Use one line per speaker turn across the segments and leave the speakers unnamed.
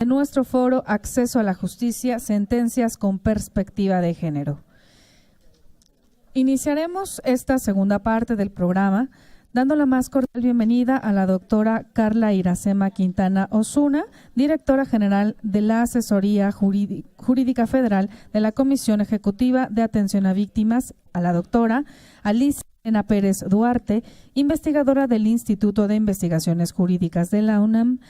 En nuestro foro Acceso a la Justicia, sentencias con perspectiva de género. Iniciaremos esta segunda parte del programa dando la más cordial bienvenida a la doctora Carla Iracema Quintana Osuna, directora general de la Asesoría Jurídica Federal de la Comisión Ejecutiva de Atención a Víctimas, a la doctora Alicia Elena Pérez Duarte, investigadora del Instituto de Investigaciones Jurídicas de la UNAM,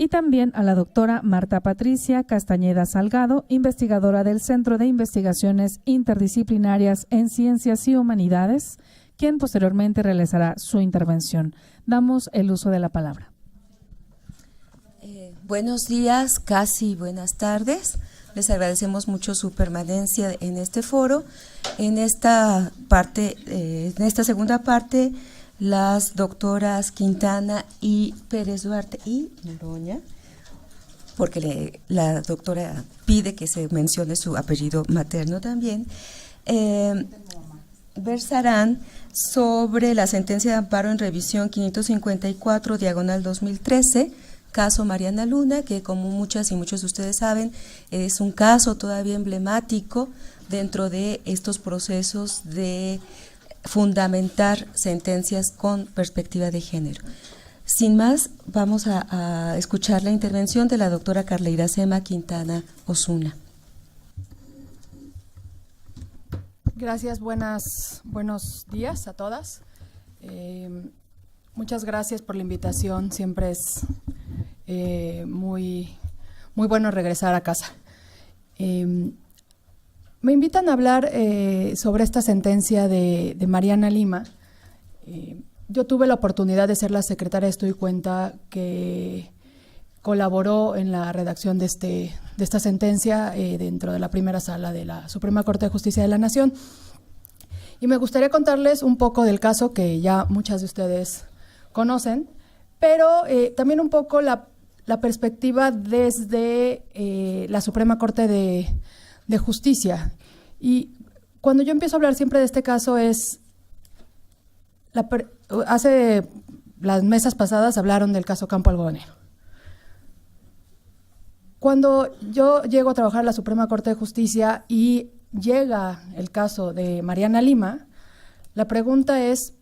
y también a la doctora Marta Patricia Castañeda Salgado, investigadora del Centro de Investigaciones Interdisciplinarias en Ciencias y Humanidades, quien posteriormente realizará su intervención. Damos el uso de la palabra.
Buenos días, casi buenas tardes. Les agradecemos mucho su permanencia en este foro. En esta parte, en esta segunda parte, las doctoras Quintana y Pérez Duarte y Noroña, porque la doctora pide que se mencione su apellido materno también, versarán sobre la sentencia de amparo en revisión 554/2013, caso Mariana Luna, que como muchas y muchos de ustedes saben, es un caso todavía emblemático dentro de estos procesos de fundamentar sentencias con perspectiva de género. Sin más, vamos a escuchar la intervención de la doctora Carla Iracema Quintana Osuna.
Gracias, buenos días a todas. Muchas gracias por la invitación, siempre es muy bueno regresar a casa. Me invitan a hablar sobre esta sentencia de Mariana Lima. Yo tuve la oportunidad de ser la secretaria de Estudio y Cuenta que colaboró en la redacción de esta sentencia dentro de la primera sala de la Suprema Corte de Justicia de la Nación. Y me gustaría contarles un poco del caso que ya muchas de ustedes conocen, pero también un poco la perspectiva desde la Suprema Corte de Justicia. Y cuando yo empiezo a hablar siempre de este caso hace las mesas pasadas hablaron del caso Campo Algodonero. Cuando yo llego a trabajar en la Suprema Corte de Justicia y llega el caso de Mariana Lima, la pregunta es,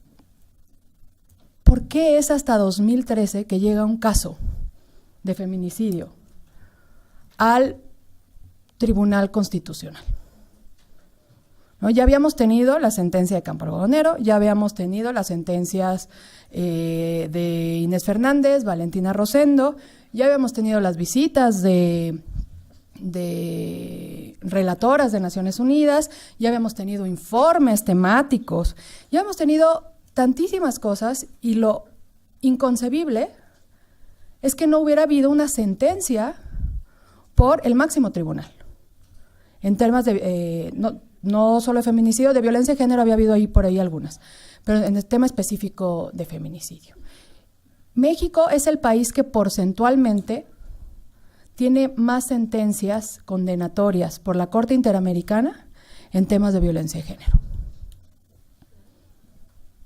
¿por qué es hasta 2013 que llega un caso de feminicidio al Tribunal Constitucional? ¿No? Ya habíamos tenido la sentencia de Campo Algodonero, ya habíamos tenido las sentencias de Inés Fernández, Valentina Rosendo, ya habíamos tenido las visitas de relatoras de Naciones Unidas, ya habíamos tenido informes temáticos, ya hemos tenido tantísimas cosas, y lo inconcebible es que no hubiera habido una sentencia por el máximo tribunal. En temas de, no solo de feminicidio, de violencia de género había habido por ahí algunas, pero en el tema específico de feminicidio. México es el país que porcentualmente tiene más sentencias condenatorias por la Corte Interamericana en temas de violencia de género.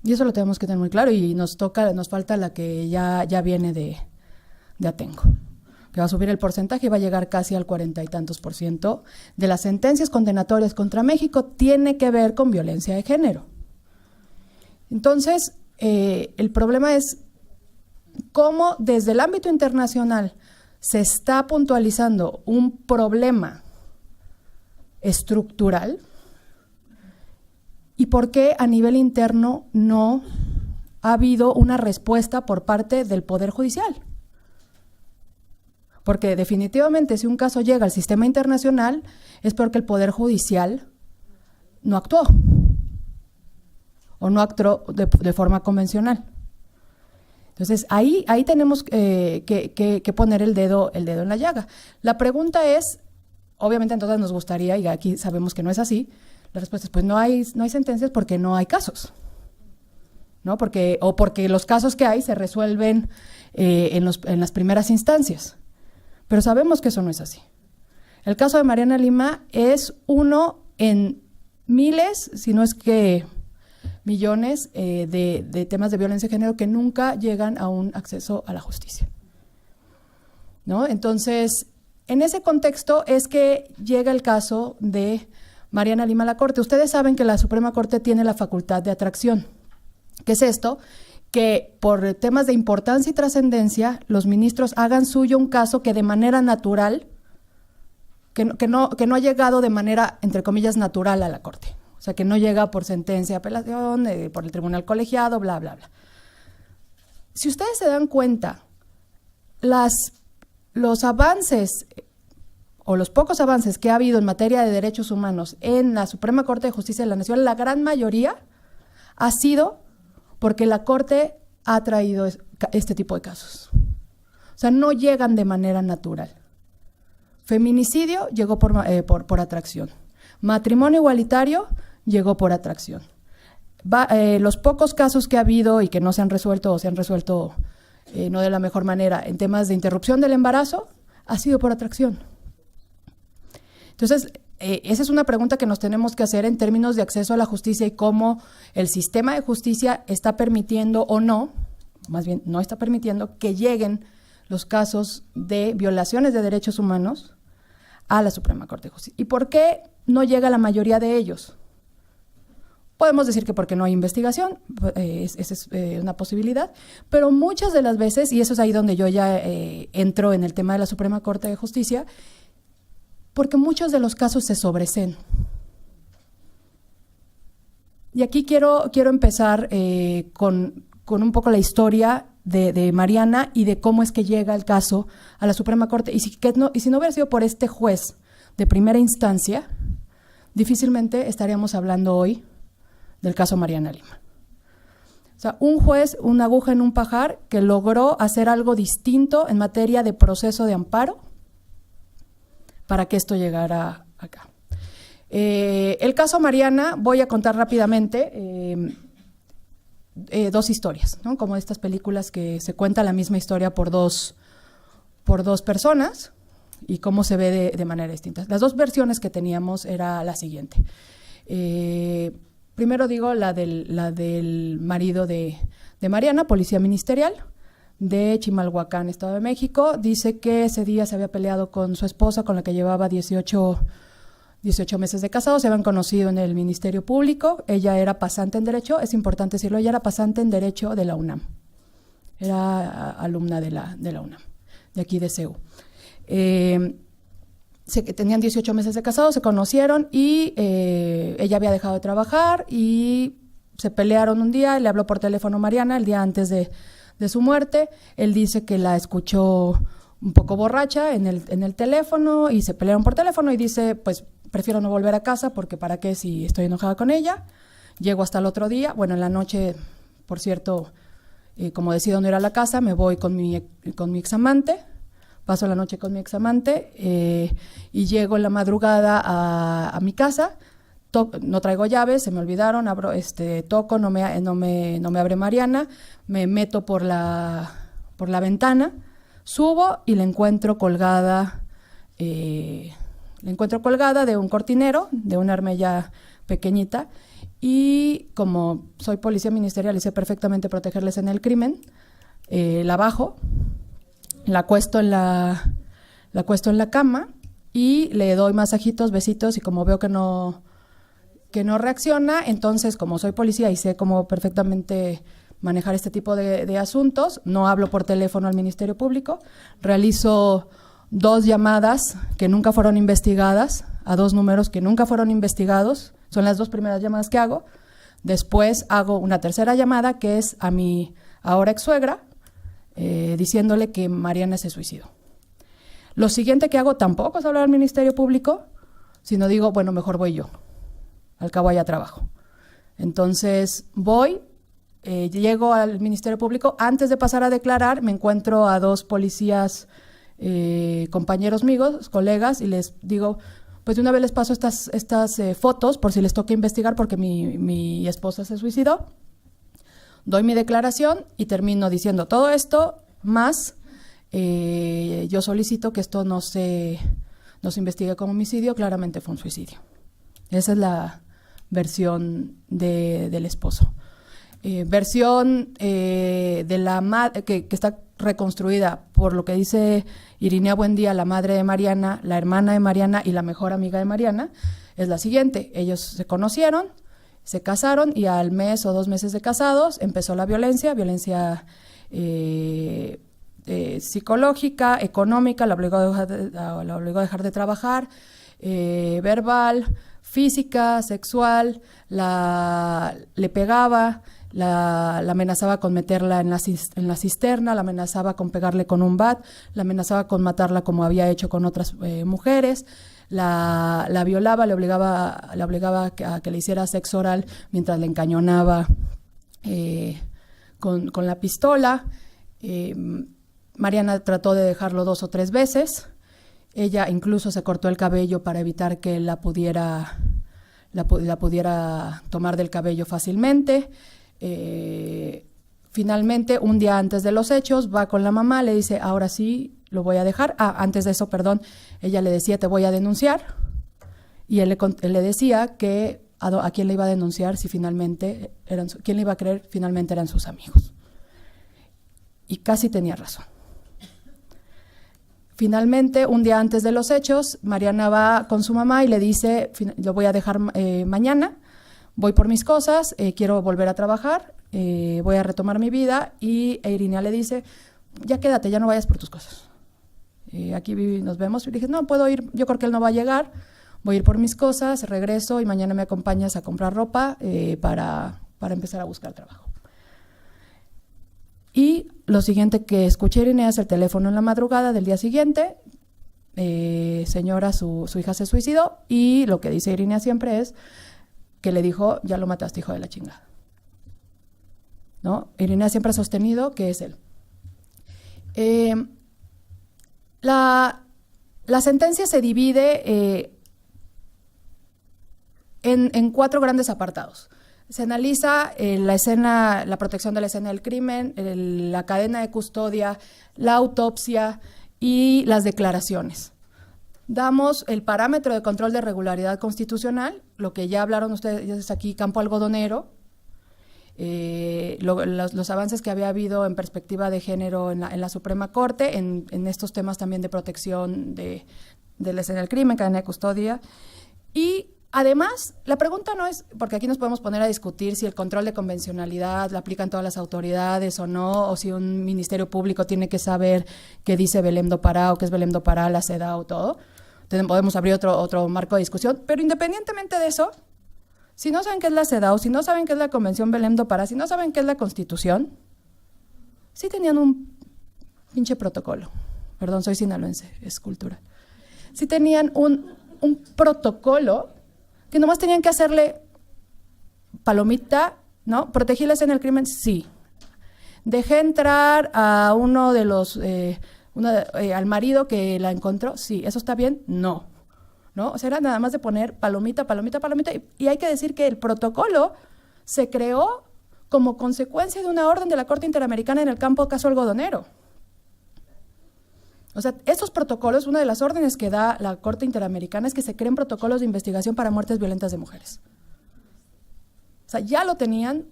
Y eso lo tenemos que tener muy claro, y nos falta la que ya viene de Atenco, que va a subir el porcentaje y va a llegar casi al 40 y tantos % de las sentencias condenatorias contra México tiene que ver con violencia de género. Entonces, el problema es cómo desde el ámbito internacional se está puntualizando un problema estructural y por qué a nivel interno no ha habido una respuesta por parte del Poder Judicial. Porque definitivamente si un caso llega al sistema internacional es porque el Poder Judicial no actuó o no actuó de forma convencional. Entonces, ahí tenemos que poner el dedo en la llaga. La pregunta es, obviamente entonces nos gustaría, y aquí sabemos que no es así, la respuesta es, pues no hay sentencias porque no hay casos, ¿no? Porque los casos que hay se resuelven en las primeras instancias. Pero sabemos que eso no es así. El caso de Mariana Lima es uno en miles, si no es que millones de temas de violencia de género que nunca llegan a un acceso a la justicia, ¿no? Entonces, En ese contexto es que llega el caso de Mariana Lima a la Corte. Ustedes saben que la Suprema Corte tiene la facultad de atracción. ¿Qué es esto? Que por temas de importancia y trascendencia, los ministros hagan suyo un caso que de manera natural, que no ha llegado de manera, entre comillas, natural a la Corte. O sea, que no llega por sentencia de apelación, por el tribunal colegiado, bla, bla, bla. Si ustedes se dan cuenta, los avances o los pocos avances que ha habido en materia de derechos humanos en la Suprema Corte de Justicia de la Nación, la gran mayoría ha sido porque la Corte ha traído este tipo de casos. O sea, no llegan de manera natural. Feminicidio llegó por atracción. Matrimonio igualitario llegó por atracción. Los pocos casos que ha habido y que no se han resuelto o se han resuelto no de la mejor manera en temas de interrupción del embarazo, ha sido por atracción. Entonces, esa es una pregunta que nos tenemos que hacer en términos de acceso a la justicia y cómo el sistema de justicia está permitiendo o no, más bien no está permitiendo que lleguen los casos de violaciones de derechos humanos a la Suprema Corte de Justicia. ¿Y por qué no llega la mayoría de ellos? Podemos decir que porque no hay investigación, esa es una posibilidad, pero muchas de las veces, y eso es ahí donde yo ya entro en el tema de la Suprema Corte de Justicia, porque muchos de los casos se sobreseen. Y aquí quiero empezar con un poco la historia de Mariana y de cómo es que llega el caso a la Suprema Corte. Y si no hubiera sido por este juez de primera instancia, difícilmente estaríamos hablando hoy del caso Mariana Lima. O sea, un juez, una aguja en un pajar, que logró hacer algo distinto en materia de proceso de amparo para que esto llegara acá. El caso Mariana, voy a contar rápidamente dos historias, ¿no? Como estas películas que se cuenta la misma historia por dos personas y cómo se ve de manera distinta. Las dos versiones que teníamos era la siguiente. Primero digo la del marido de Mariana, policía ministerial de Chimalhuacán, Estado de México. Dice que ese día se había peleado con su esposa, con la que llevaba 18 meses de casado. Se habían conocido en el Ministerio Público. Ella era pasante en Derecho, es importante decirlo, ella era pasante en Derecho de la UNAM. Era alumna de la UNAM, de aquí de CEU. Tenían 18 meses de casados, se conocieron y ella había dejado de trabajar y se pelearon un día. Le habló por teléfono Mariana el día antes de su muerte. Él dice que la escuchó un poco borracha en el teléfono y se pelearon por teléfono y dice, pues prefiero no volver a casa porque para qué si estoy enojada con ella. Llego hasta el otro día. Bueno, en la noche, por cierto, como decido no ir a la casa, me voy con mi examante. Paso la noche con mi examante y llego en la madrugada a mi casa. No traigo llaves, se me olvidaron, toco, no me abre Mariana, me meto por la ventana, subo y la encuentro colgada de un cortinero, de una armella pequeñita, y como soy policía ministerial y sé perfectamente protegerles en el crimen, la bajo, la acuesto en la cama y le doy masajitos, besitos, y como veo que no reacciona, entonces como soy policía y sé cómo perfectamente manejar este tipo de asuntos, no hablo por teléfono al Ministerio Público, realizo 2 llamadas que nunca fueron investigadas, a 2 números que nunca fueron investigados, son las 2 primeras llamadas que hago. Después hago una tercera llamada que es a mi ahora ex suegra, diciéndole que Mariana se suicidó. Lo siguiente que hago tampoco es hablar al Ministerio Público, sino digo, bueno, mejor voy yo, al cabo allá trabajo. Entonces voy, llego al Ministerio Público, antes de pasar a declarar me encuentro a 2 policías, compañeros míos, colegas, y les digo, pues de una vez les paso estas fotos por si les toca investigar porque mi esposa se suicidó. Doy mi declaración y termino diciendo todo esto, más yo solicito que esto no se investigue como homicidio, claramente fue un suicidio. Esa es la versión del esposo. versión de la madre, que está reconstruida por lo que dice Irinea Buendía, la madre de Mariana, la hermana de Mariana y la mejor amiga de Mariana, es la siguiente. Ellos se conocieron, se casaron y al mes o 2 meses de casados empezó la violencia psicológica, económica, la obligó a dejar de trabajar, verbal, física, sexual, le pegaba, la amenazaba con meterla en la cisterna, la amenazaba con pegarle con un bat, la amenazaba con matarla como había hecho con otras mujeres, la violaba, le obligaba a que le hiciera sexo oral mientras le encañonaba con la pistola. Mariana trató de dejarlo 2 o 3 veces. Ella incluso se cortó el cabello para evitar que él la pudiera tomar del cabello fácilmente. Finalmente, un día antes de los hechos, va con la mamá, le dice, ahora sí, lo voy a dejar. Antes de eso, perdón, ella le decía, te voy a denunciar. Y él le decía que a quién le iba a denunciar si finalmente quién le iba a creer, finalmente eran sus amigos. Y casi tenía razón. Finalmente, un día antes de los hechos, Mariana va con su mamá y le dice, lo voy a dejar mañana, voy por mis cosas, quiero volver a trabajar, voy a retomar mi vida. Y Irinea le dice, ya quédate, ya no vayas por tus cosas. Aquí nos vemos. Y dije, no, puedo ir, yo creo que él no va a llegar, voy a ir por mis cosas, regreso y mañana me acompañas a comprar ropa para empezar a buscar trabajo. Y lo siguiente que escuché a Irinea es el teléfono en la madrugada del día siguiente. Señora, su hija se suicidó, y lo que dice Irinea siempre es que le dijo, ya lo mataste, hijo de la chingada. ¿No? Irinea siempre ha sostenido que es él. La sentencia se divide en 4 grandes apartados. Se analiza la escena, la protección de la escena del crimen, la cadena de custodia, la autopsia y las declaraciones. Damos el parámetro de control de regularidad constitucional, lo que ya hablaron ustedes aquí, campo algodonero, los avances que había habido en perspectiva de género en la Suprema Corte, en estos temas también de protección de la escena del crimen, cadena de custodia. Y además, la pregunta no es, porque aquí nos podemos poner a discutir si el control de convencionalidad lo aplican todas las autoridades o no, o si un ministerio público tiene que saber qué dice Belém do Pará o qué es Belém do Pará, la CEDAW o todo. Entonces, podemos abrir otro marco de discusión, pero independientemente de eso, si no saben qué es la CEDAW, si no saben qué es la Convención Belém do Pará, si no saben qué es la Constitución, sí tenían un pinche protocolo. Perdón, soy sinaloense, es cultura. Sí tenían un protocolo que nomás tenían que hacerle palomita, ¿no? ¿Protegirles en el crimen? Sí. ¿Dejé entrar a uno de los, al marido que la encontró? Sí. ¿Eso está bien? No. ¿No? O sea, era nada más de poner palomita, palomita, palomita. Y hay que decir que el protocolo se creó como consecuencia de una orden de la Corte Interamericana en el campo caso algodonero. O sea, estos protocolos, una de las órdenes que da la Corte Interamericana es que se creen protocolos de investigación para muertes violentas de mujeres. O sea, ya lo tenían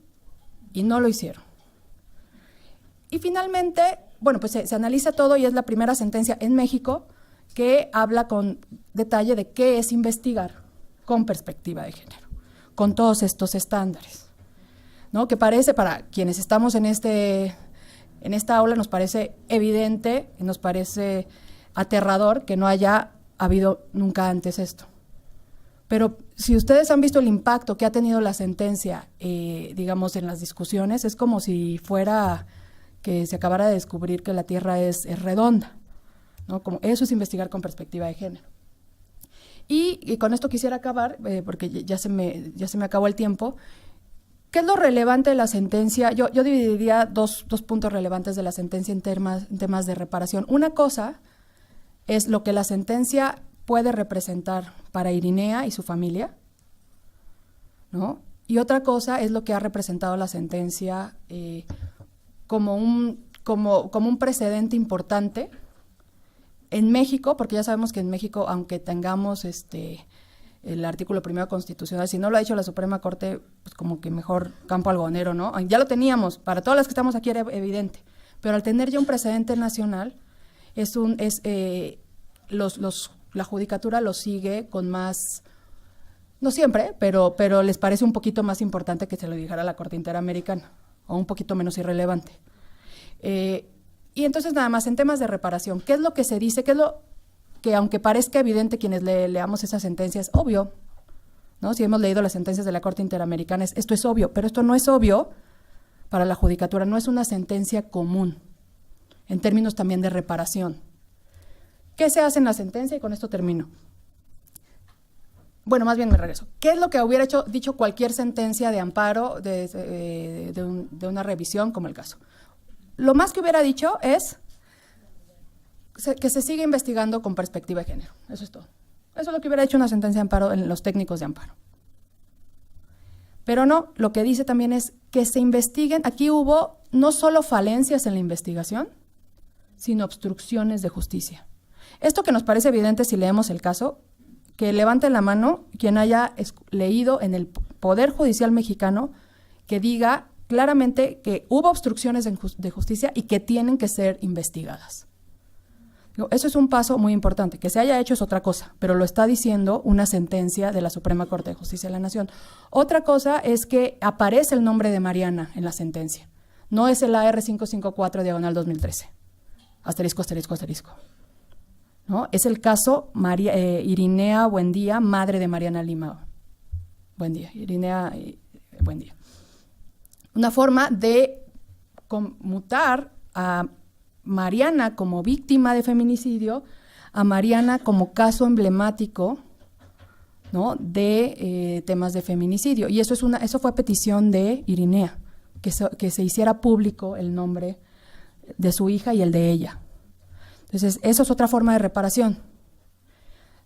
y no lo hicieron. Y finalmente, bueno, pues se analiza todo y es la primera sentencia en México que habla con detalle de qué es investigar con perspectiva de género, con todos estos estándares, ¿no? Que parece, para quienes estamos en esta aula, nos parece evidente, nos parece aterrador que no haya habido nunca antes esto. Pero si ustedes han visto el impacto que ha tenido la sentencia, digamos, en las discusiones, es como si fuera que se acabara de descubrir que la Tierra es redonda, ¿no? Como eso es investigar con perspectiva de género. Y con esto quisiera acabar, porque ya se me acabó el tiempo. ¿Qué es lo relevante de la sentencia? Yo dividiría dos puntos relevantes de la sentencia en temas de reparación. Una cosa es lo que la sentencia puede representar para Irinea y su familia, ¿no? Y otra cosa es lo que ha representado la sentencia como un precedente importante en México, porque ya sabemos que en México, aunque tengamos el artículo primero constitucional. Si no lo ha dicho la Suprema Corte, pues como que mejor campo algodonero, ¿no? Ya lo teníamos, para todas las que estamos aquí era evidente, pero al tener ya un precedente nacional, la judicatura lo sigue con más, no siempre, pero les parece un poquito más importante que se lo dijera la Corte Interamericana, o un poquito menos irrelevante. Y entonces nada más, en temas de reparación, ¿qué es lo que se dice? ¿Qué es lo que, aunque parezca evidente quienes leamos esas sentencias, obvio, ¿no? Si hemos leído las sentencias de la Corte Interamericana, esto es obvio, pero esto no es obvio para la judicatura, no es una sentencia común, en términos también de reparación. ¿Qué se hace en la sentencia? Y con esto termino. Bueno, más bien me regreso. ¿Qué es lo que hubiera dicho cualquier sentencia de amparo de una revisión como el caso? Lo más que hubiera dicho es que se sigue investigando con perspectiva de género. Eso es todo. Eso es lo que hubiera hecho una sentencia de amparo en los técnicos de amparo. Pero no, lo que dice también es que se investiguen. Aquí hubo no solo falencias en la investigación, sino obstrucciones de justicia. Esto que nos parece evidente si leemos el caso, que levante la mano quien haya leído en el Poder Judicial mexicano que diga claramente que hubo obstrucciones de justicia y que tienen que ser investigadas. Eso es un paso muy importante. Que se haya hecho es otra cosa, pero lo está diciendo una sentencia de la Suprema Corte de Justicia de la Nación. Otra cosa es que aparece el nombre de Mariana en la sentencia. No es el AR 554/2013. Asterisco, asterisco, asterisco. ¿No? Es el caso Irinea Buendía, madre de Mariana Lima. Buendía, Irinea Buendía. Una forma de conmutar a Mariana como víctima de feminicidio, a Mariana como caso emblemático, ¿no? De temas de feminicidio. Y eso fue petición de Irinea, que se hiciera público el nombre de su hija y el de ella. Entonces, eso es otra forma de reparación,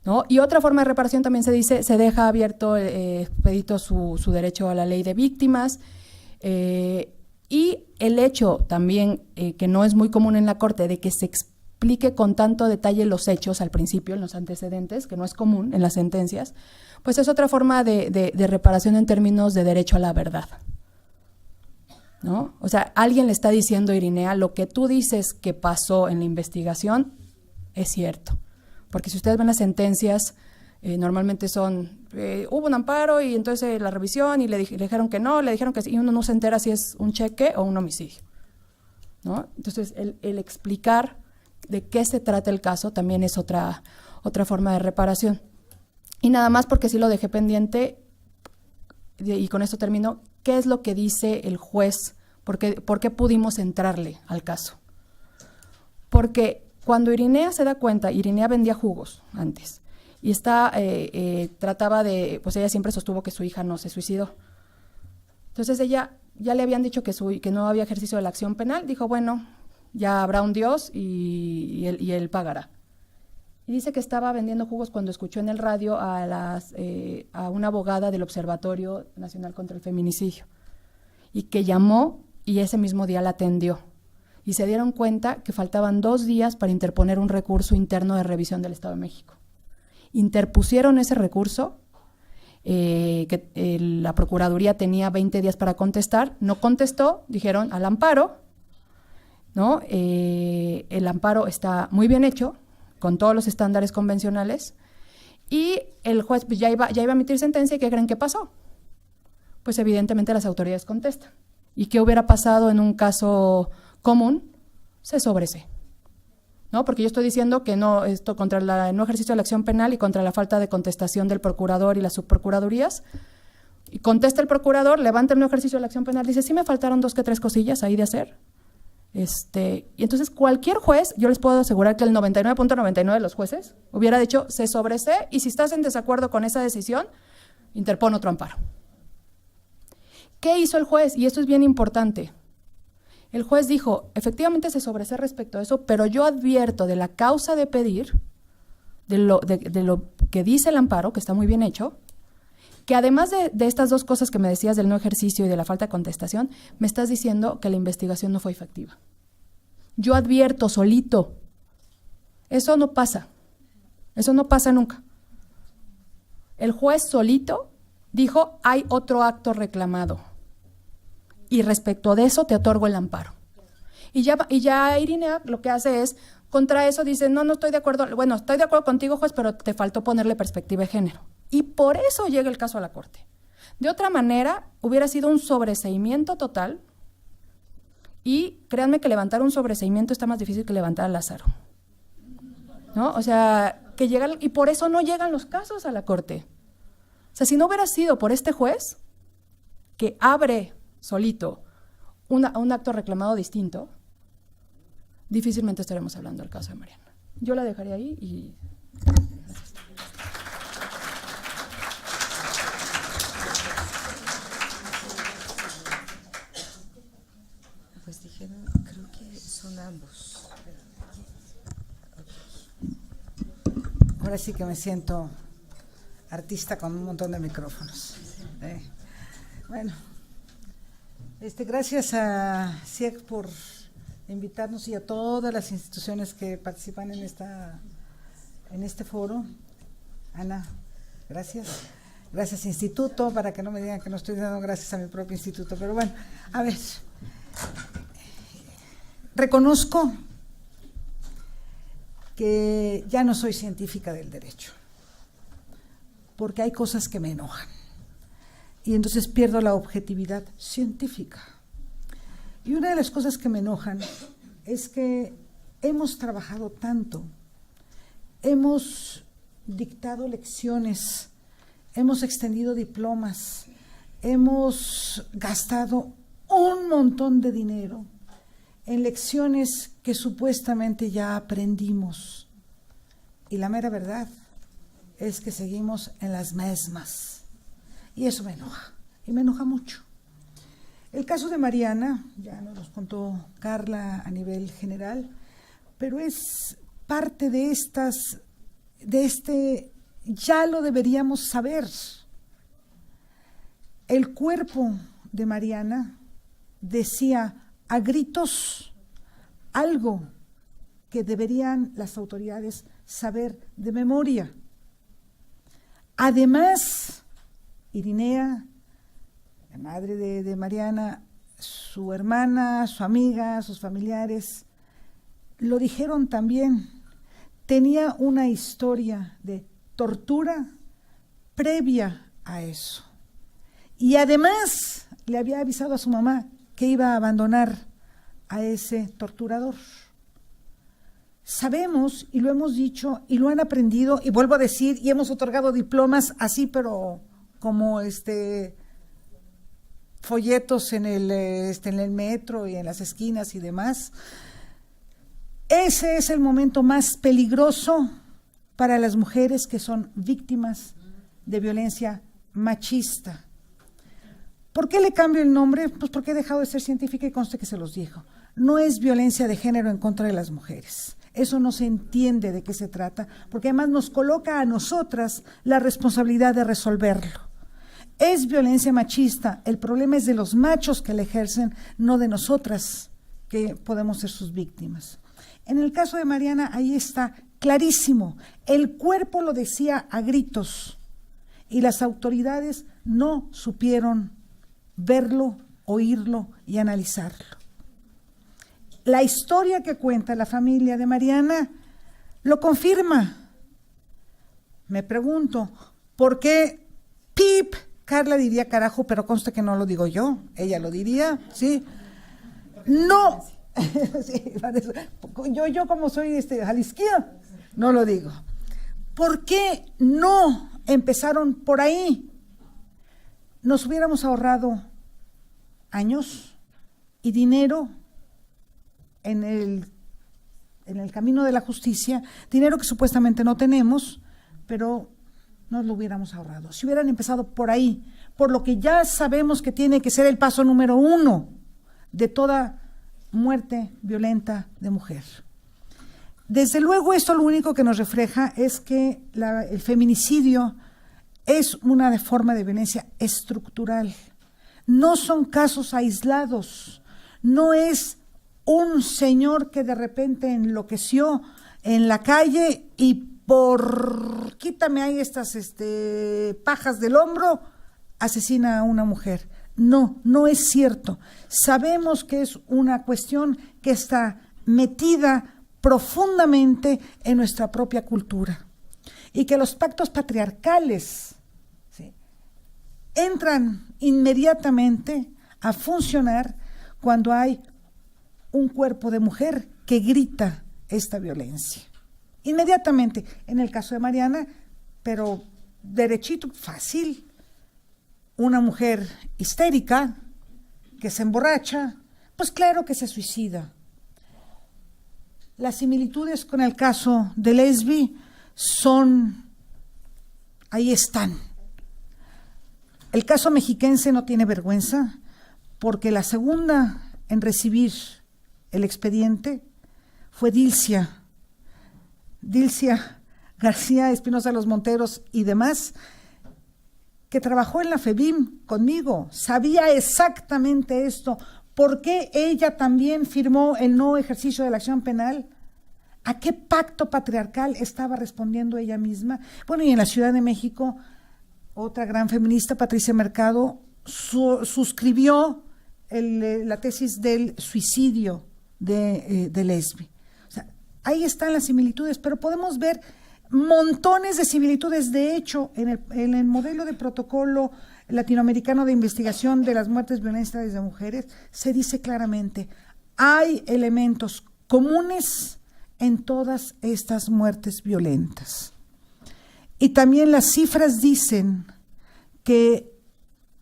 ¿no? Y otra forma de reparación también se deja abierto, expedito su derecho a la ley de víctimas, y el hecho también, que no es muy común en la Corte, de que se explique con tanto detalle los hechos al principio, en los antecedentes, que no es común en las sentencias, pues es otra forma de reparación en términos de derecho a la verdad, ¿no? O sea, alguien le está diciendo a Irinea, lo que tú dices que pasó en la investigación es cierto. Porque si ustedes ven las sentencias, normalmente hubo un amparo y entonces la revisión y le dijeron que no, le dijeron que sí, y uno no se entera si es un cheque o un homicidio, ¿no? Entonces, el explicar de qué se trata el caso también es otra forma de reparación. Y nada más, porque sí lo dejé pendiente, y con esto termino, ¿qué es lo que dice el juez? ¿Por qué pudimos entrarle al caso? Porque cuando Irinea se da cuenta, Irinea vendía jugos antes, y trataba de, pues ella siempre sostuvo que su hija no se suicidó. Entonces ella, ya le habían dicho que no había ejercicio de la acción penal, dijo, bueno, ya habrá un Dios y él pagará. Y dice que estaba vendiendo jugos cuando escuchó en el radio a una abogada del Observatorio Nacional contra el Feminicidio, y que llamó y ese mismo día la atendió. Y se dieron cuenta que faltaban 2 días para interponer un recurso interno de revisión del Estado de México. Interpusieron ese recurso, la Procuraduría tenía 20 días para contestar, no contestó, dijeron al amparo, ¿no? El amparo está muy bien hecho, con todos los estándares convencionales, y el juez pues, ya iba a emitir sentencia, y ¿qué creen que pasó? Pues evidentemente las autoridades contestan. ¿Y qué hubiera pasado en un caso común? Se sobresee, ¿no? Porque yo estoy diciendo que no, esto contra el no ejercicio de la acción penal y contra la falta de contestación del procurador y las subprocuradurías. Y contesta el procurador, levanta el no ejercicio de la acción penal, dice, sí me faltaron 2 que 3 cosillas ahí de hacer. Y entonces cualquier juez, yo les puedo asegurar que el 99.99 de los jueces hubiera dicho, se sobresee, y si estás en desacuerdo con esa decisión, interpone otro amparo. ¿Qué hizo el juez? Y esto es bien importante. El juez dijo, efectivamente se sobresee respecto a eso, pero yo advierto de la causa de pedir, de lo que dice el amparo, que está muy bien hecho, que además de estas 2 cosas que me decías del no ejercicio y de la falta de contestación, me estás diciendo que la investigación no fue efectiva. Yo advierto solito. Eso no pasa. Eso no pasa nunca. El juez solito dijo, hay otro acto reclamado. Y respecto de eso te otorgo el amparo. Y ya Irinea lo que hace es, contra eso dice, no estoy de acuerdo, bueno, estoy de acuerdo contigo, juez, pero te faltó ponerle perspectiva de género. Y por eso llega el caso a la Corte. De otra manera, hubiera sido un sobreseimiento total, y créanme que levantar un sobreseimiento está más difícil que levantar a Lázaro, ¿no? O sea, que llegan, y por eso no llegan los casos a la Corte. O sea, si no hubiera sido por este juez, que abre solito un acto reclamado distinto, difícilmente estaremos hablando del caso de Mariana. Yo la dejaré ahí y...
Pues dijeron, creo que son ambos.
Ahora sí que me siento artista con un montón de micrófonos. Bueno, gracias a CIEC por invitarnos y a todas las instituciones que participan en este foro. Ana, gracias. Gracias Instituto, para que no me digan que no estoy dando gracias a mi propio instituto. Pero bueno, a ver, reconozco que ya no soy científica del derecho, porque hay cosas que me enojan y entonces pierdo la objetividad científica. Y una de las cosas que me enojan es que hemos trabajado tanto, hemos dictado lecciones, hemos extendido diplomas, hemos gastado un montón de dinero en lecciones que supuestamente ya aprendimos. Y la mera verdad es que seguimos en las mismas. Y eso me enoja, y me enoja mucho. El caso de Mariana, ya nos los contó Carla a nivel general, pero es parte de ya lo deberíamos saber. El cuerpo de Mariana decía a gritos algo que deberían las autoridades saber de memoria. Además, Irinea, la madre de Mariana, su hermana, su amiga, sus familiares, lo dijeron también, tenía una historia de tortura previa a eso. Y además le había avisado a su mamá que iba a abandonar a ese torturador. Sabemos, y lo hemos dicho, y lo han aprendido, y vuelvo a decir, y hemos otorgado diplomas así, pero como folletos en el metro y en las esquinas y demás. Ese es el momento más peligroso para las mujeres que son víctimas de violencia machista. ¿Por qué le cambio el nombre? Pues porque he dejado de ser científica y conste que se los dijo. No es violencia de género en contra de las mujeres. Eso no se entiende de qué se trata, porque además nos coloca a nosotras la responsabilidad de resolverlo. Es violencia machista, el problema es de los machos que la ejercen, no de nosotras que podemos ser sus víctimas. En el caso de Mariana, ahí está clarísimo, el cuerpo lo decía a gritos y las autoridades no supieron verlo, oírlo y analizarlo. La historia que cuenta la familia de Mariana lo confirma. Me pregunto, ¿por qué pip? Carla diría carajo, pero consta que no lo digo yo, ella lo diría, ¿sí? No, sí, yo como soy jalisquía, no lo digo. ¿Por qué no empezaron por ahí? Nos hubiéramos ahorrado años y dinero en el camino de la justicia, dinero que supuestamente no tenemos, pero nos lo hubiéramos ahorrado. Si hubieran empezado por ahí, por lo que ya sabemos que tiene que ser el paso número 1 de toda muerte violenta de mujer. Desde luego, esto lo único que nos refleja es que el feminicidio es una forma de violencia estructural. No son casos aislados, no es un señor que de repente enloqueció en la calle y por quita quítame ahí estas pajas del hombro, asesina a una mujer. No, no es cierto. Sabemos que es una cuestión que está metida profundamente en nuestra propia cultura y que los pactos patriarcales, ¿sí?, entran inmediatamente a funcionar cuando hay un cuerpo de mujer que grita esta violencia. Inmediatamente, en el caso de Mariana, pero derechito, fácil, una mujer histérica que se emborracha, pues claro que se suicida. Las similitudes con el caso de Lesbi ahí están. El caso mexiquense no tiene vergüenza, porque la segunda en recibir el expediente fue Dilcia García Espinosa Los Monteros y demás, que trabajó en la FEBIM conmigo, sabía exactamente esto. ¿Por qué ella también firmó el no ejercicio de la acción penal? ¿A qué pacto patriarcal estaba respondiendo ella misma? Bueno, y en la Ciudad de México, otra gran feminista, Patricia Mercado, suscribió la tesis del suicidio de Lesbi. O sea, ahí están las similitudes, pero podemos ver montones de similitudes. De hecho, en el modelo de protocolo latinoamericano de investigación de las muertes violentas de mujeres, se dice claramente, hay elementos comunes en todas estas muertes violentas. Y también las cifras dicen que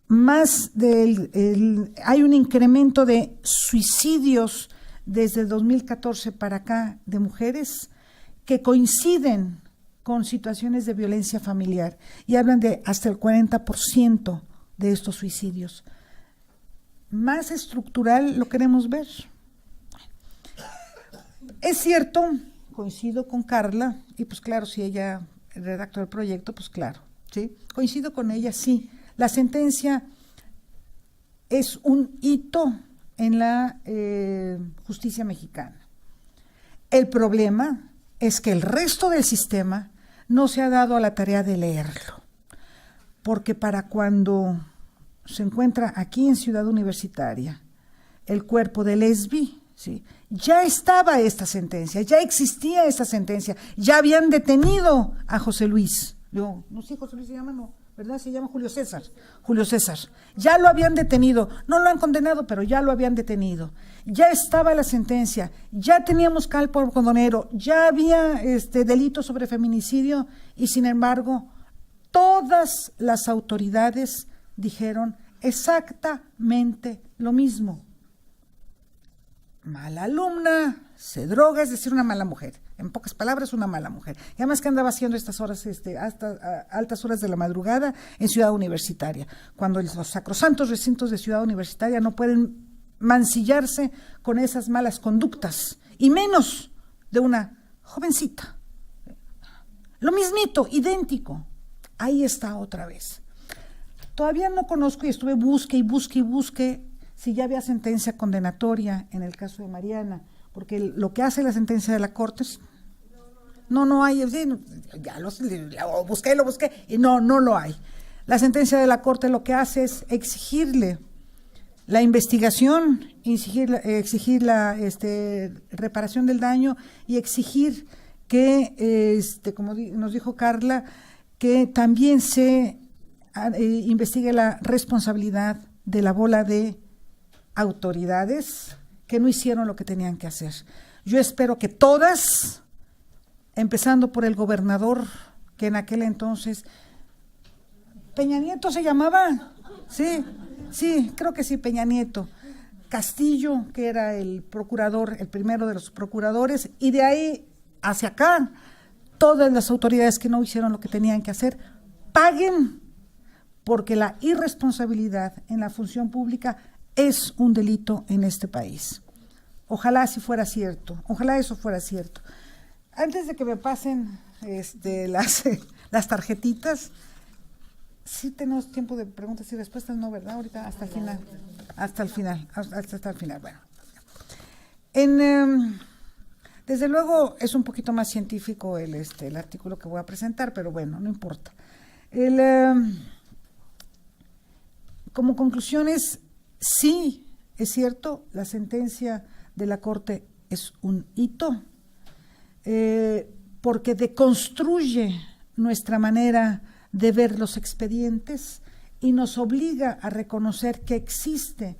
hay un incremento de suicidios desde 2014 para acá de mujeres que coinciden con situaciones de violencia familiar, y hablan de hasta el 40% de estos suicidios. Más estructural lo queremos ver. Es cierto, coincido con Carla, y pues claro, si ella redactó el proyecto, pues claro, ¿sí? Coincido con ella, sí. La sentencia es un hito en la justicia mexicana. El problema es que el resto del sistema no se ha dado a la tarea de leerlo, porque para cuando se encuentra aquí en Ciudad Universitaria el cuerpo de Lesbi, ¿sí?, ya estaba esta sentencia, ya existía esta sentencia, ya habían detenido a José Luis. No sé, José Luis se llama, no, ¿verdad? Se llama Julio César. Ya lo habían detenido, no lo han condenado, pero ya lo habían detenido. Ya estaba la sentencia, ya teníamos calpo condonero, ya había delito sobre feminicidio, y sin embargo, todas las autoridades dijeron exactamente lo mismo. Mala alumna, se droga, es decir, una mala mujer. En pocas palabras, una mala mujer. Y además que andaba haciendo estas horas, hasta altas horas de la madrugada en Ciudad Universitaria, cuando los sacrosantos recintos de Ciudad Universitaria no pueden mancillarse con esas malas conductas, y menos de una jovencita. Lo mismito, idéntico. Ahí está otra vez. Todavía no conozco, y estuve busque si ya había sentencia condenatoria en el caso de Mariana, porque lo que hace la sentencia de la Corte es, no hay, ya lo busqué, y no lo hay. La sentencia de la Corte lo que hace es exigirle la investigación, exigir la reparación del daño, y exigir que, como nos dijo Carla, que también se investigue la responsabilidad de la bola de autoridades que no hicieron lo que tenían que hacer. Yo espero que todas, empezando por el gobernador, que en aquel entonces, Peña Nieto se llamaba, sí, creo que sí, Peña Nieto, Castillo, que era el procurador, el primero de los procuradores, y de ahí hacia acá, todas las autoridades que no hicieron lo que tenían que hacer, paguen, porque la irresponsabilidad en la función pública es un delito en este país. Ojalá si fuera cierto, ojalá eso fuera cierto. Antes de que me pasen las tarjetitas, sí tenemos tiempo de preguntas y respuestas, no, ¿verdad? Ahorita hasta el final. Bueno. Desde luego es un poquito más científico el artículo que voy a presentar, pero bueno, no importa. Como conclusiones, sí, es cierto, la sentencia de la Corte es un hito, porque deconstruye nuestra manera de ver los expedientes y nos obliga a reconocer que existe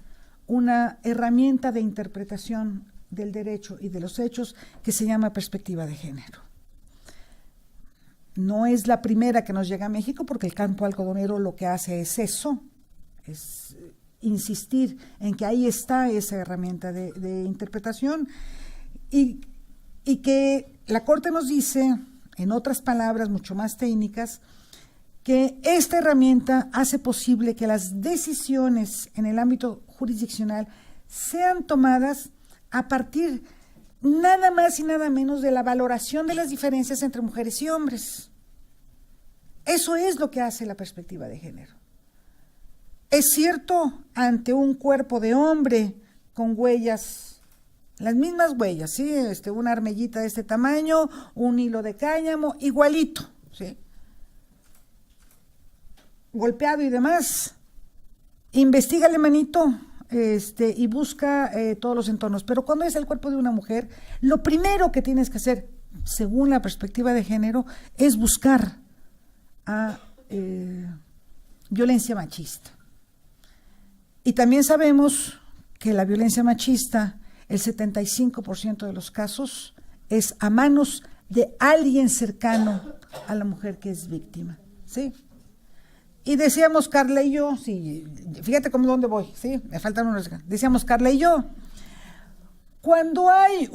una herramienta de interpretación del derecho y de los hechos que se llama perspectiva de género. No es la primera que nos llega a México, porque el campo algodonero lo que hace es eso, es insistir en que ahí está esa herramienta de interpretación, y que la Corte nos dice, en otras palabras mucho más técnicas, que esta herramienta hace posible que las decisiones en el ámbito jurisdiccional sean tomadas a partir nada más y nada menos de la valoración de las diferencias entre mujeres y hombres. Eso es lo que hace la perspectiva de género. Es cierto, ante un cuerpo de hombre con huellas, las mismas huellas, ¿sí? Una armellita de este tamaño, un hilo de cáñamo, igualito, ¿sí? Golpeado y demás, investígale, manito, y busca todos los entornos. Pero cuando es el cuerpo de una mujer, lo primero que tienes que hacer, según la perspectiva de género, es buscar a violencia machista. Y también sabemos que la violencia machista, el 75% de los casos, es a manos de alguien cercano a la mujer que es víctima, ¿sí? Y decíamos Carla y yo, sí, fíjate cómo dónde voy, ¿sí? Me faltan unos. Decíamos Carla y yo, cuando hay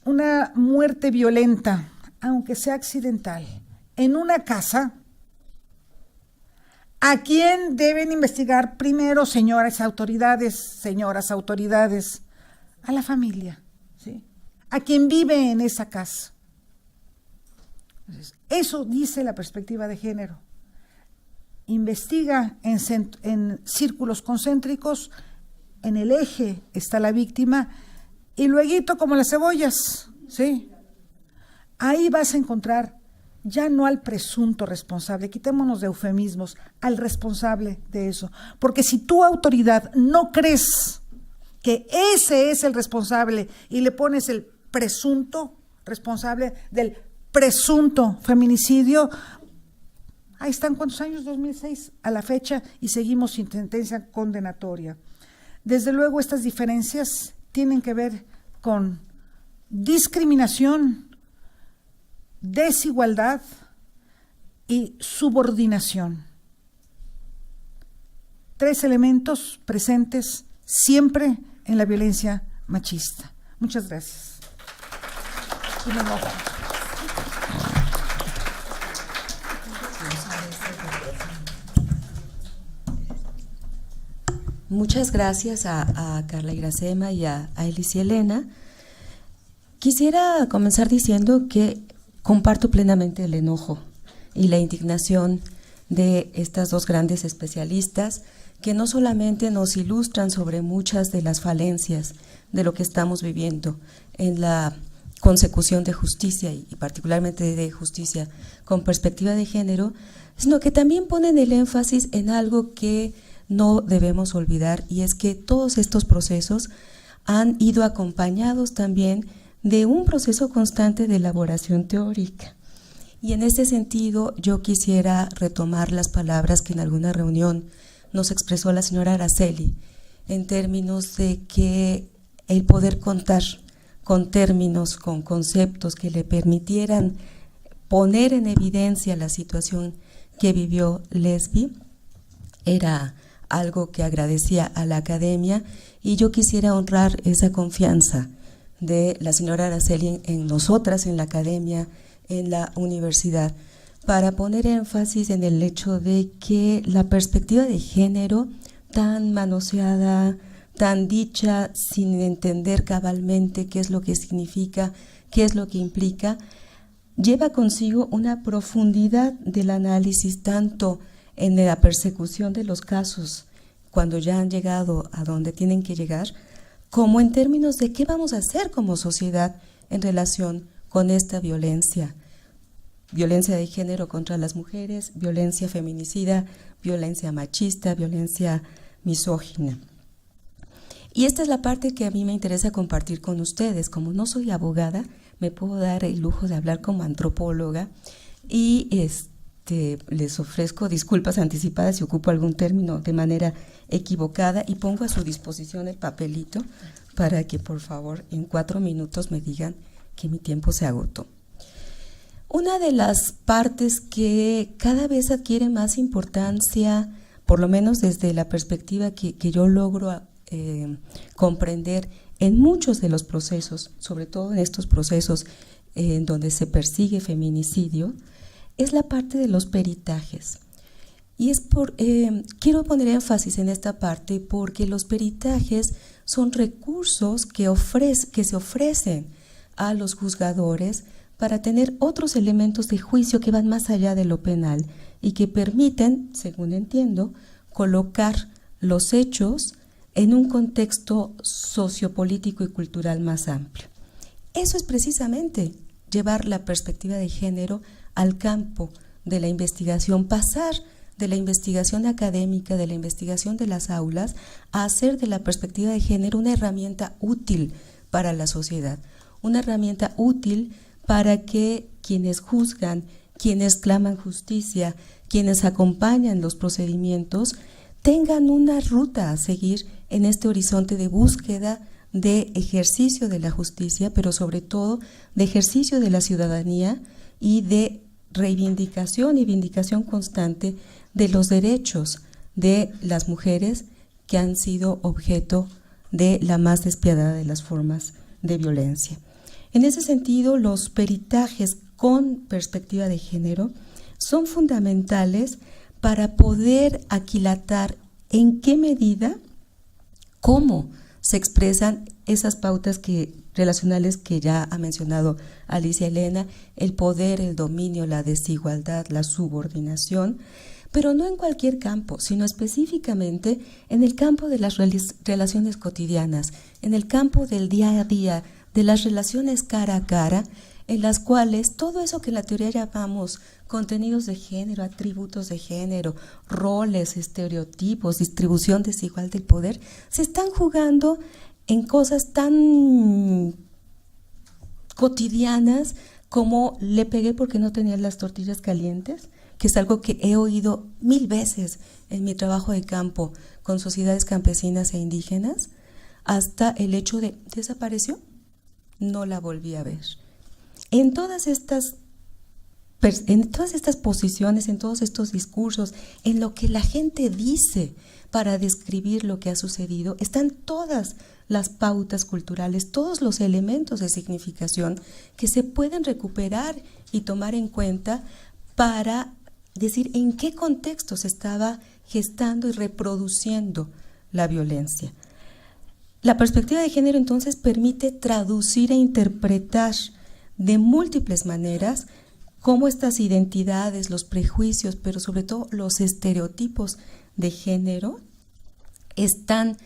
una muerte violenta, aunque sea accidental, en una casa, ¿a quién deben investigar primero, señoras autoridades? A la familia, ¿sí? A quien vive en esa casa. Entonces, eso dice la perspectiva de género. Investiga en círculos concéntricos, en el eje está la víctima, y luego, como las cebollas, ¿sí? Ahí vas a encontrar ya no al presunto responsable, quitémonos de eufemismos, al responsable de eso. Porque si tu autoridad no crees que ese es el responsable y le pones el presunto responsable del presunto feminicidio, ahí están, ¿cuántos años? 2006 a la fecha, y seguimos sin sentencia condenatoria. Desde luego, estas diferencias tienen que ver con discriminación, desigualdad y subordinación. 3 elementos presentes siempre en la violencia machista. Muchas gracias.
Muchas gracias a Carla Iracema y a Elis y Elena. Quisiera comenzar diciendo que comparto plenamente el enojo y la indignación de estas dos grandes especialistas, que no solamente nos ilustran sobre muchas de las falencias de lo que estamos viviendo en la consecución de justicia, y particularmente de justicia con perspectiva de género, sino que también ponen el énfasis en algo que no debemos olvidar, y es que todos estos procesos han ido acompañados también de un proceso constante de elaboración teórica. Y en este sentido yo quisiera retomar las palabras que en alguna reunión nos expresó la señora Araceli, en términos de que el poder contar con términos, con conceptos que le permitieran poner en evidencia la situación que vivió Lesbi, era algo que agradecía a la academia, y yo quisiera honrar esa confianza de la señora Araceli en nosotras, en la academia, en la universidad, para poner énfasis en el hecho de que la perspectiva de género, tan manoseada, tan dicha, sin entender cabalmente qué es lo que significa, qué es lo que implica, lleva consigo una profundidad del análisis, tanto en la persecución de los casos, cuando ya han llegado a donde tienen que llegar, como en términos de qué vamos a hacer como sociedad en relación con esta violencia. Violencia de género contra las mujeres, violencia feminicida, violencia machista, violencia misógina. Y esta es la parte que a mí me interesa compartir con ustedes. Como no soy abogada, me puedo dar el lujo de hablar como antropóloga y les ofrezco disculpas anticipadas si ocupo algún término de manera equivocada y pongo a su disposición el papelito para que por favor en 4 minutos me digan que mi tiempo se agotó. Una de las partes que cada vez adquiere más importancia, por lo menos desde la perspectiva que yo logro comprender en muchos de los procesos, sobre todo en estos procesos en donde se persigue feminicidio, es la parte de los peritajes. Y quiero poner énfasis en esta parte porque los peritajes son recursos que se ofrecen a los juzgadores para tener otros elementos de juicio que van más allá de lo penal y que permiten, según entiendo, colocar los hechos en un contexto sociopolítico y cultural más amplio. Eso es precisamente llevar la perspectiva de género al campo de la investigación, pasar de la investigación académica, de la investigación de las aulas, a hacer de la perspectiva de género una herramienta útil para la sociedad, una herramienta útil para que quienes juzgan, quienes claman justicia, quienes acompañan los procedimientos, tengan una ruta a seguir en este horizonte de búsqueda, de ejercicio de la justicia, pero sobre todo de ejercicio de la ciudadanía y de reivindicación y vindicación constante de los derechos de las mujeres que han sido objeto de la más despiadada de las formas de violencia. En ese sentido, los peritajes con perspectiva de género son fundamentales para poder aquilatar en qué medida, cómo se expresan esas pautas relacionales que ya ha mencionado Alicia Elena, el poder, el dominio, la desigualdad, la subordinación, pero no en cualquier campo, sino específicamente en el campo de las relaciones cotidianas, en el campo del día a día, de las relaciones cara a cara, en las cuales todo eso que en la teoría llamamos contenidos de género, atributos de género, roles, estereotipos, distribución desigual del poder, se están jugando en cosas tan cotidianas como le pegué porque no tenía las tortillas calientes, que es algo que he oído 1000 veces en mi trabajo de campo con sociedades campesinas e indígenas, hasta el hecho de ¿desapareció? No la volví a ver. En todas estas posiciones, en todos estos discursos, en lo que la gente dice para describir lo que ha sucedido, están todas las pautas culturales, todos los elementos de significación que se pueden recuperar y tomar en cuenta para decir en qué contexto se estaba gestando y reproduciendo la violencia. La perspectiva de género entonces permite traducir e interpretar de múltiples maneras cómo estas identidades, los prejuicios, pero sobre todo los estereotipos de género están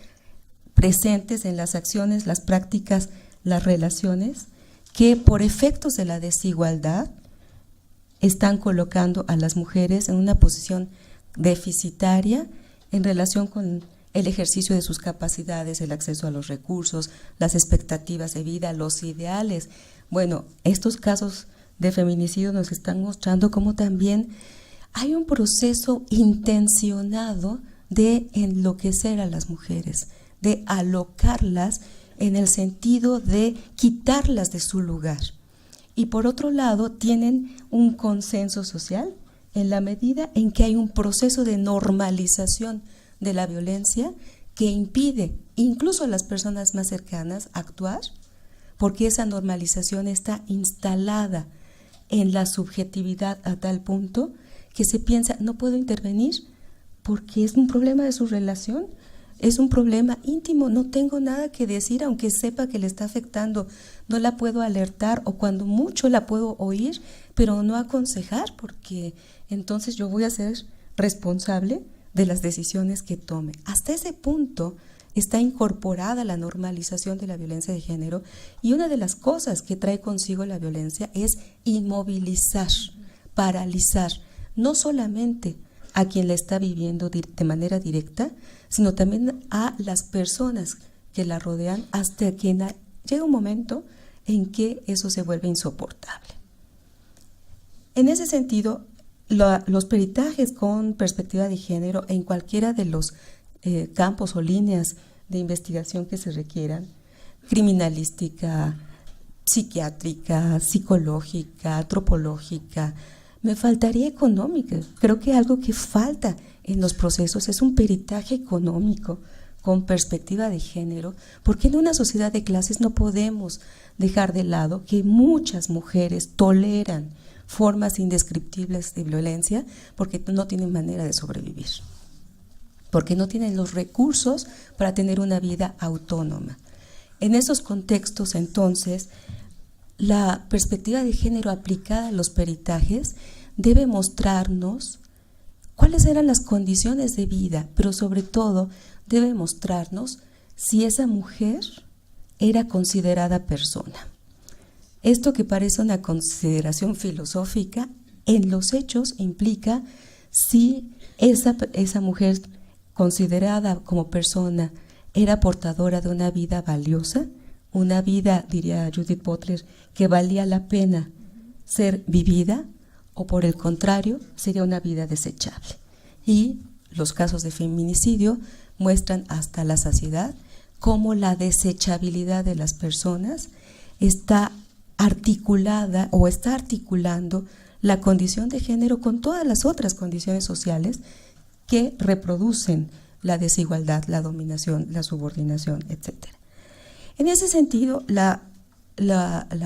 presentes en las acciones, las prácticas, las relaciones que por efectos de la desigualdad están colocando a las mujeres en una posición deficitaria en relación con el ejercicio de sus capacidades, el acceso a los recursos, las expectativas de vida, los ideales. Bueno, estos casos de feminicidio nos están mostrando cómo también hay un proceso intencionado de enloquecer a las mujeres, de alocarlas en el sentido de quitarlas de su lugar. Y por otro lado, tienen un consenso social en la medida en que hay un proceso de normalización de la violencia que impide incluso a las personas más cercanas actuar, porque esa normalización está instalada en la subjetividad a tal punto que se piensa, no puedo intervenir porque es un problema de su relación, es un problema íntimo, no tengo nada que decir aunque sepa que le está afectando, no la puedo alertar o cuando mucho la puedo oír, pero no aconsejar porque entonces yo voy a ser responsable de las decisiones que tome. Hasta ese punto está incorporada la normalización de la violencia de género, y una de las cosas que trae consigo la violencia es inmovilizar, paralizar, no solamente a quien la está viviendo de manera directa, sino también a las personas que la rodean, hasta que llega un momento en que eso se vuelve insoportable. En ese sentido, los peritajes con perspectiva de género en cualquiera de los campos o líneas de investigación que se requieran, criminalística, psiquiátrica, psicológica, antropológica, me faltaría económica. Creo que algo que falta en los procesos es un peritaje económico con perspectiva de género, porque en una sociedad de clases no podemos dejar de lado que muchas mujeres toleran formas indescriptibles de violencia porque no tienen manera de sobrevivir, porque no tienen los recursos para tener una vida autónoma. En esos contextos, entonces, la perspectiva de género aplicada a los peritajes debe mostrarnos cuáles eran las condiciones de vida, pero sobre todo debe mostrarnos si esa mujer era considerada persona. Esto que parece una consideración filosófica, en los hechos implica si esa mujer considerada como persona era portadora de una vida valiosa, una vida, diría Judith Butler, que valía la pena ser vivida, o por el contrario, sería una vida desechable. Y los casos de feminicidio muestran hasta la saciedad cómo la desechabilidad de las personas está articulada o está articulando la condición de género con todas las otras condiciones sociales que reproducen la desigualdad, la dominación, la subordinación, etc. En ese sentido, la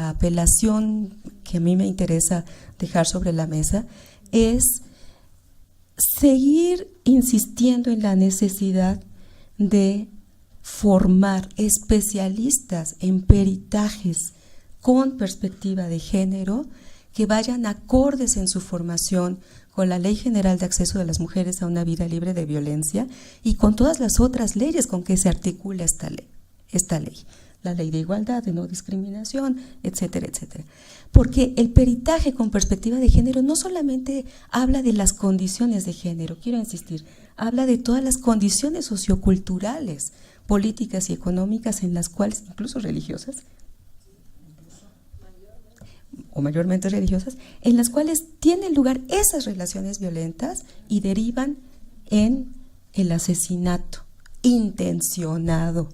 apelación que a mí me interesa dejar sobre la mesa es seguir insistiendo en la necesidad de formar especialistas en peritajes con perspectiva de género que vayan acordes en su formación con la Ley General de Acceso de las Mujeres a una Vida Libre de Violencia y con todas las otras leyes con que se articula esta ley. La ley de igualdad, de no discriminación, etcétera, etcétera. Porque el peritaje con perspectiva de género no solamente habla de las condiciones de género, quiero insistir, habla de todas las condiciones socioculturales, políticas y económicas en las cuales, incluso religiosas, o mayormente religiosas, en las cuales tienen lugar esas relaciones violentas y derivan en el asesinato intencionado,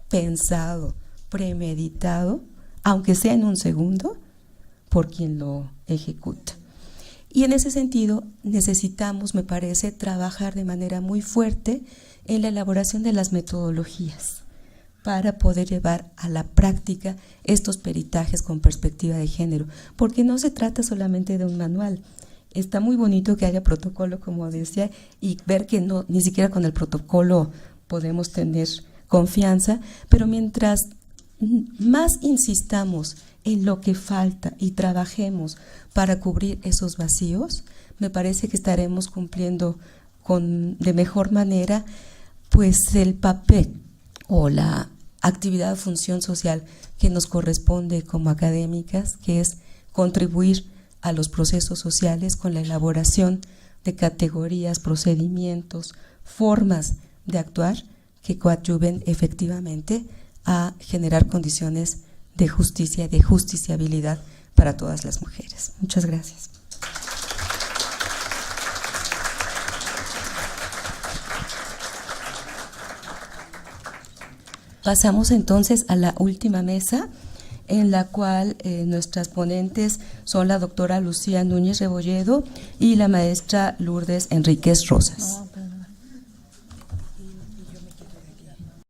pensado, premeditado, aunque sea en un segundo, por quien lo ejecuta. Y en ese sentido necesitamos, me parece, trabajar de manera muy fuerte en la elaboración de las metodologías para poder llevar a la práctica estos peritajes con perspectiva de género, porque no se trata solamente de un manual. Está muy bonito que haya protocolo, como decía, y ver que no, ni siquiera con el protocolo podemos tener confianza, pero mientras más insistamos en lo que falta y trabajemos para cubrir esos vacíos, me parece que estaremos cumpliendo de mejor manera pues el papel o la actividad o función social que nos corresponde como académicas, que es contribuir a los procesos sociales con la elaboración de categorías, procedimientos, formas de actuar que coadyuven efectivamente a generar condiciones de justicia y de justiciabilidad para todas las mujeres. Muchas gracias. Pasamos entonces a la última mesa, en la cual nuestras ponentes son la doctora Lucía Núñez Rebolledo y la maestra Lourdes Enríquez Rosas.